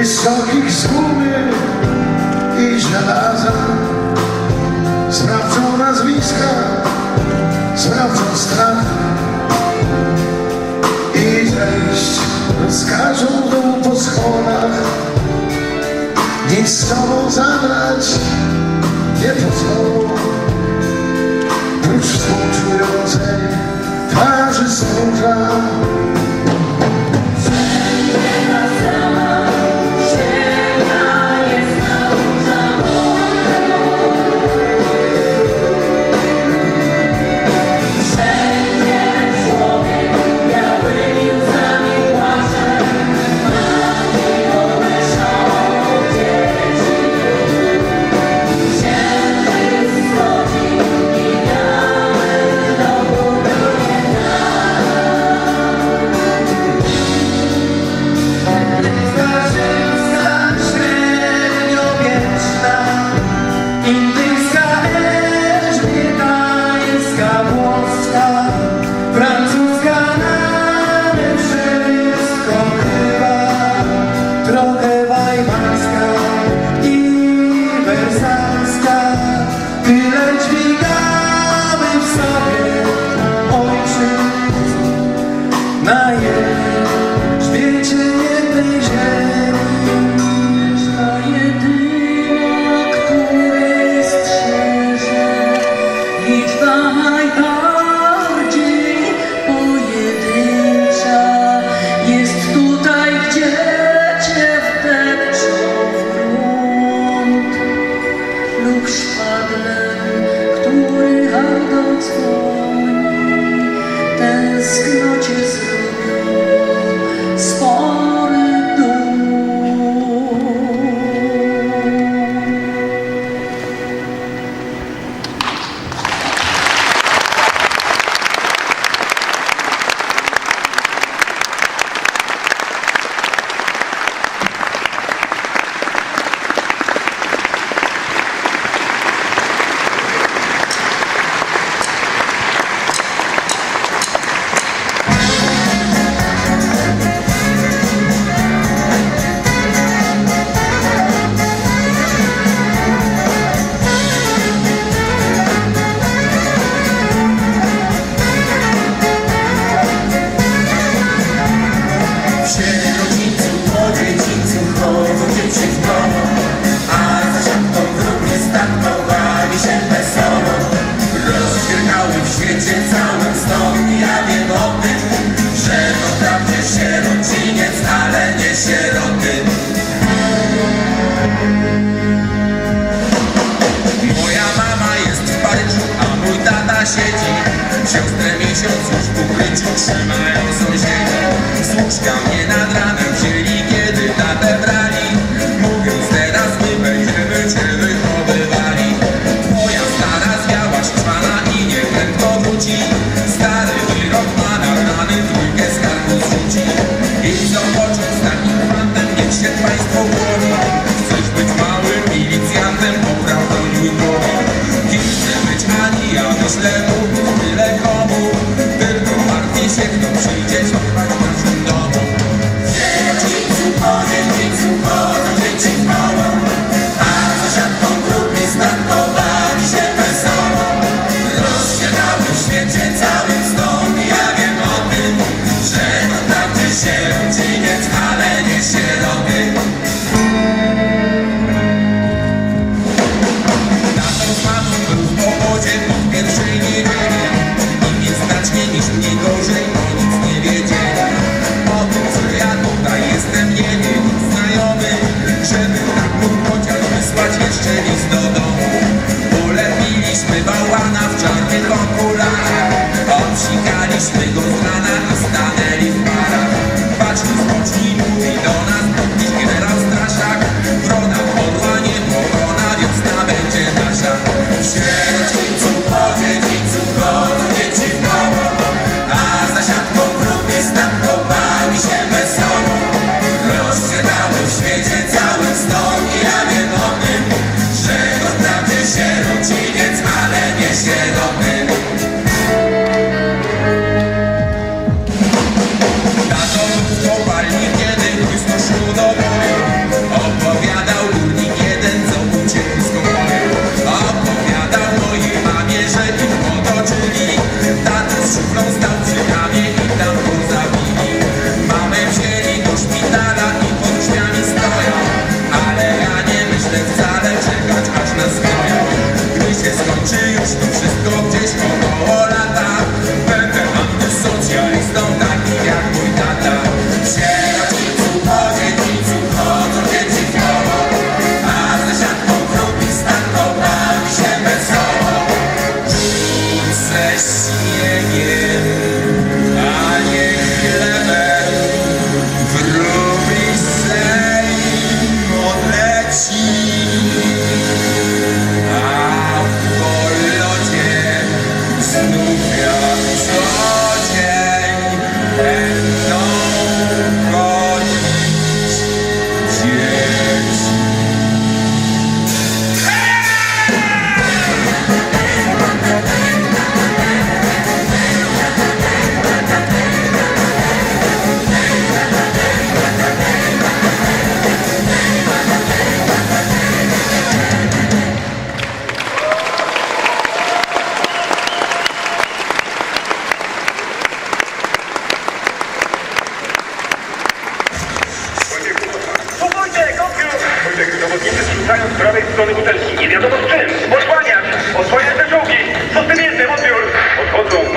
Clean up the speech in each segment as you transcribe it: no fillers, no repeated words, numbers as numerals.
wysokich z gumy i żelaza. Sprawdzą nazwiska, sprawdzą strach i zejść rozkażą w dół po schodach. Nic z tobą zabrać nie pozwolą, prócz współczującej twarzy stróża. Siostrę miesiąc już w ukryciu trzymają sąsiedzi. Z łóżka mnie nad ranem wzięli, kiedy tatę brali, mówiąc teraz my będziemy cię wychowywali. Twoja stara zwiała szczwana i nieprędko wróci. Stary wyrok ma na rany, trójkę z karku zrzuci. I co pociąg z takim fantem, niech się państwo głowi. Chcesz być małym milicjantem, popraw broniuj głowy. Kim chce być ani ja myślę tyle komu, tylko martwi się, kto przyjdzie śpiewać w naszym domu. Robotnicy zrzucają z prawej strony butelki. Nie wiadomo z czym. Osłaniać! Osłaniać te czołgi! Co z tym jestem? Odbiór!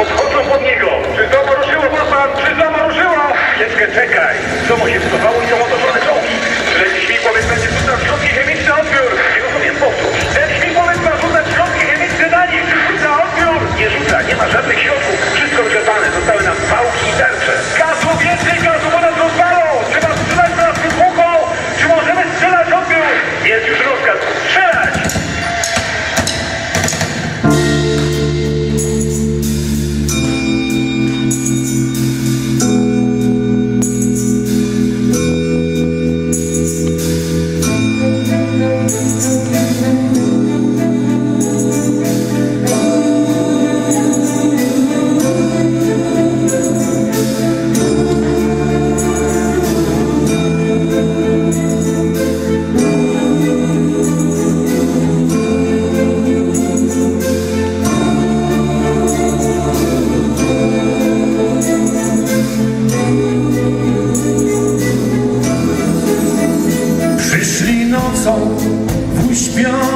Podchodzą pod niego! Czy to poruszyło, Bosman? Czy to poruszyło? Chwileczkę czekaj. Domo się wcofało i są otoczone czołgi. Leci śmigłowiec będzie rzucał środki chemiczne. Odbiór! Nie rozumiem, powtórz. Ten śmigłowiec ma rzucać środki chemiczne na nich. Rzuca, odbiór! Nie rzuca, nie ma żadnych środków. Wszystko wyczerpane. Zostały nam pałki i tarcze. Gazu, więcej gazu, bo nas rozwalą! Trzeba strzelać na nas wybuchą! Czy możemy strzelać, odbiór? Jest już rozkaz. Strzelać! Przyszli nocą w uśpionych